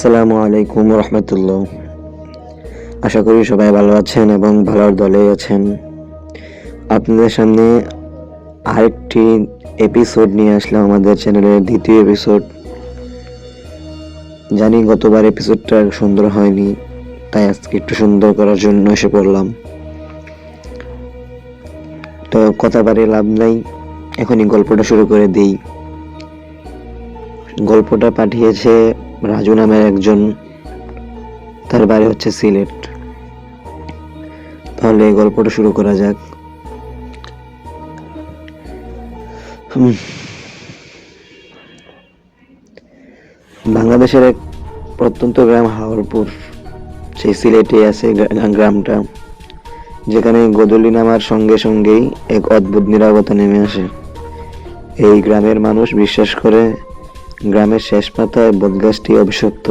আসসালামু আলাইকুম রহমতুল্লাহ। আশা করি সবাই ভালো আছেন এবং ভালোর দলে আছেন। আপনাদের সামনে আরেকটি এপিসোড নিয়ে আসলাম, আমাদের চ্যানেলের দ্বিতীয় এপিসোড। জানি গতবার এপিসোডটা সুন্দর হয়নি, তাই আজকে একটু সুন্দর করার জন্য এসে পড়লাম। তো কথা বাড়িয়ে লাভ নাই, এখনই গল্পটা শুরু করে দিই। গল্পটা পাঠিয়েছে রাজু নামের একজন, তার বাড়ি হচ্ছে সিলেট। তাহলে এই গল্পটা শুরু করা যাক। বাংলাদেশের এক প্রত্যন্ত গ্রাম হাওরপুর, সেই সিলেটে আছে গ্রামটা, যেখানে গোধূলি নামার সঙ্গে সঙ্গেই এক অদ্ভুত নীরবতা নেমে আসে। এই গ্রামের মানুষ বিশ্বাস করে গ্রামের শেষ পাতায় বটগাছটি অভিশপ্ত।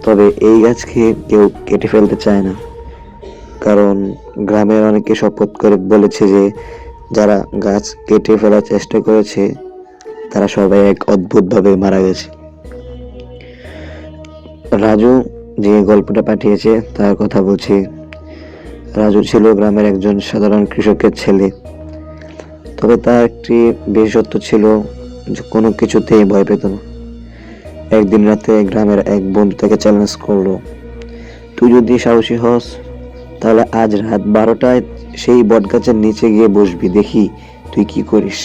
তবে এই গাছকে কেউ কেটে ফেলতে চায় না, কারণ গ্রামের অনেকে শপথ করে বলেছে যে যারা গাছ কেটে ফেলার চেষ্টা করেছে তারা সবাই এক অদ্ভুতভাবে মারা গেছে। রাজু যে গল্পটা পাঠিয়েছে তার কথা বলছি। রাজু ছিল গ্রামের একজন সাধারণ কৃষকের ছেলে, তবে তার একটি বিশেষত্ব ছিল যে কোনো কিছুতেই ভয় পেত না। একদিন রাতে গ্রামের এক বন্ধু তাকে চ্যালেঞ্জ করলো, তুই যদি সাহসী হস তাহলে আজ রাত 12টায় সেই বটগাছের নিচে গিয়ে বসবি, দেখি তুই কি করিস।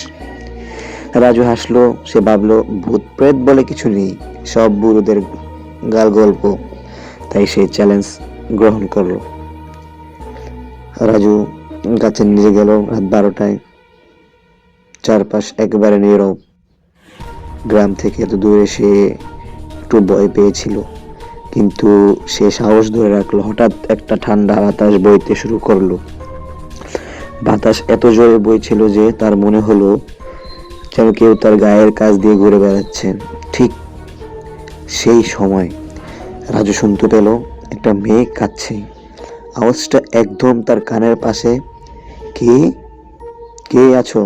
রাজু হাসলো, সে ভাবলো ভূত প্রেত বলে কিছু নেই, সব বুড়োদের গাল গল্প। তাই সে চ্যালেঞ্জ গ্রহণ করলো। রাজু গাছের নিচে গেল রাত 12টায়। চারপাশ একেবারে নীরব। গ্রাম থেকে এত দূরে সে একটু ভয় পেয়েছিল, কিন্তু সে সাহস ধরে রাখলো। হঠাৎ একটা ঠান্ডা বাতাস বইতে শুরু করলো। বাতাস এত জোরে বইছিল যে তার মনে হলো যেন কেউ তার গায়ের কাছ দিয়ে ঘুরে বেড়াচ্ছে। ঠিক সেই সময় রাজু শুনতে পেল একটা মেয়ে কাঁদছে। আওয়াজটা একদম তার কানের পাশে। কে কে আছো?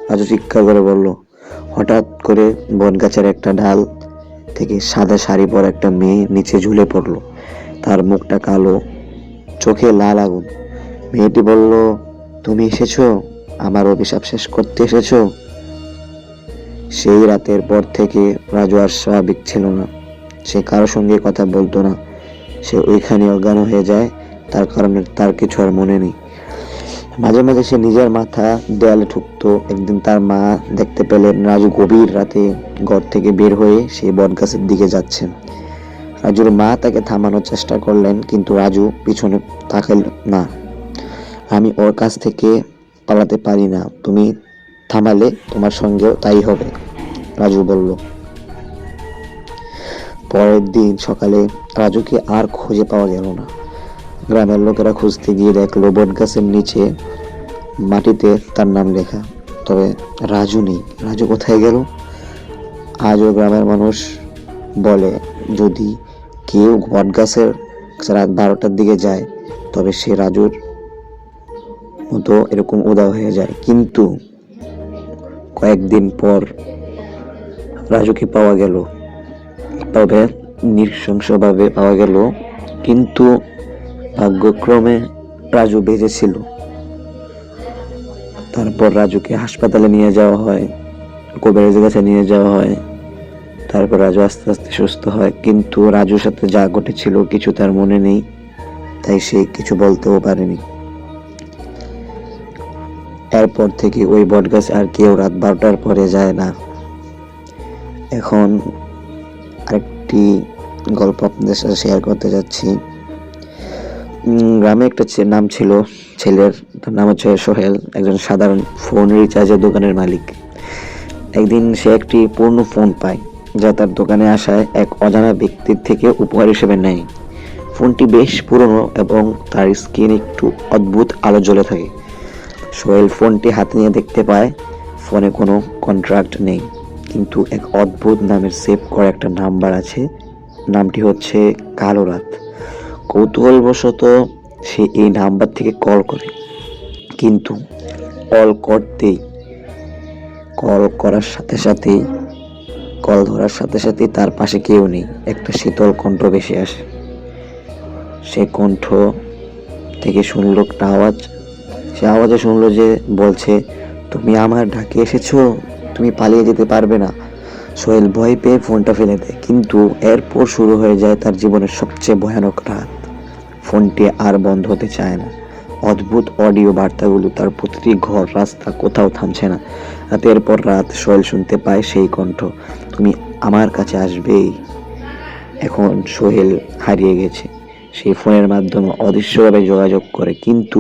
রাজু চিৎকার করে বলল। হঠাৎ করে বটগাছের একটা ডাল থেকে সাদা শাড়ি পরা একটা মেয়ে নিচে ঝুলে পড়লো। তার মুখটা কালো, চোখে লাল আগুন। মেয়েটি বলল, তুমি এসেছো? আমার অভিশাপ শেষ করতে এসেছো? সেই রাতের পর থেকে রাজু আর স্বাভাবিক ছিল না। সে কারোর সঙ্গে কথা বলতো না। সে ওইখানে অজ্ঞান হয়ে যায়, তার কারণে তার কিছু আর মনে নেই। মাঝে মাঝে সে নিজের মাথা দেয়ালে ঠুকতো। একদিন তার মা দেখতে পেলেন রাজু গভীর রাতে ঘর থেকে বের হয়ে সেই বটগাছের দিকে যাচ্ছে। রাজুর মা তাকে থামানোর চেষ্টা করলেন, কিন্তু রাজু পিছনে তাকাল না। আমি ওর কাছ থেকে পালাতে পারি না, তুমি থামালে তোমার সঙ্গেও তাই হবে, রাজু বলল। পরের দিন সকালে রাজুকে আর খুঁজে পাওয়া গেল না। গ্রামের লোকেরা খুঁজতে গিয়ে দেখলো বটগাছের নিচে মাটিতে তার নাম লেখা, তবে রাজু নেই। রাজু কোথায় গেল? আজও গ্রামের মানুষ বলে যদি কেউ বটগাছের রাত 12টার দিকে যায় তবে সে রাজুর মতো এরকম উধাও হয়ে যায়। কিন্তু কয়েকদিন পর রাজুকে পাওয়া গেল, তবে নৃশংসভাবে পাওয়া গেল। কিন্তু ভাগ্যক্রমে রাজু বেঁচে ছিল। তারপর রাজুকে হাসপাতালে নিয়ে যাওয়া হয়, কবিরাজের কাছে নিয়ে যাওয়া হয়। তারপর রাজু আস্তে আস্তে সুস্থ হয়, কিন্তু রাজুর সাথে যা ঘটেছিল কিছু তার মনে নেই, তাই সে কিছু বলতেও পারেনি। এরপর থেকে ওই বটগাছ আর কেউ রাত 12টার পরে যায় না। এখন আরেকটি গল্প আপনাদের সাথে শেয়ার করতে যাচ্ছি। গ্রামে একটা নাম ছিল ছেলের, তার নাম হচ্ছে সোহেল, একজন সাধারণ ফোন রিচার্জের দোকানের মালিক। একদিন সে একটি পুরনো ফোন পায়, যা তার দোকানে আসায় এক অজানা ব্যক্তির থেকে উপহার হিসেবে নেয়। ফোনটি বেশ পুরনো এবং তার স্ক্রিন একটু অদ্ভুত আলো জ্বলে থাকে। সোহেল ফোনটি হাতে নিয়ে দেখতে পায় ফোনে কোনো কন্ট্রাক্ট নেই, কিন্তু এক অদ্ভুত নামের সেভ করা একটা নাম্বার আছে। নামটি হচ্ছে কালো রাত। কৌতূহলবশত সে এই নাম্বার থেকে কল করে, কিন্তু কল করার সাথে সাথেই কল ধরার সাথে সাথে তার পাশে কেউ নেই, একটা শীতল কণ্ঠ ভেসে আসে। সে কণ্ঠ থেকে শুনলো একটা আওয়াজ। সে আওয়াজে শুনলো যে বলছে, তুমি আমার ডাকে এসেছো, তুমি পালিয়ে যেতে পারবে না। সোহেল ভয় পেয়ে ফোনটা ফেলে দেয়, কিন্তু এরপর শুরু হয়ে যায় তার জীবনের সবচেয়ে ভয়ানক রাত। ফোনটি আর বন্ধ হতে চায় না। অদ্ভুত অডিও বার্তাগুলো তার প্রতিটি ঘর, রাস্তা, কোথাও থামছে না। রাতের পর রাত সোহেল শুনতে পায় সেই কণ্ঠ, তুমি আমার কাছে আসবেই। এখন সোহেল হারিয়ে গেছে। সেই ফোনের মাধ্যমে অদৃশ্যভাবে যোগাযোগ করে, কিন্তু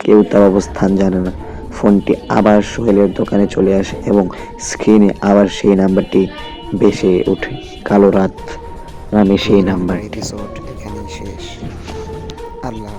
কেউ তার অবস্থান জানে না। ফোনটি আবার সোহেলের দোকানে চলে আসে এবং স্ক্রিনে আবার সেই নাম্বারটি ভেসে ওঠে, কালো রাত নামে সেই নাম্বারটি। এপিসোড এখানেই শেষ। আল্লাহ।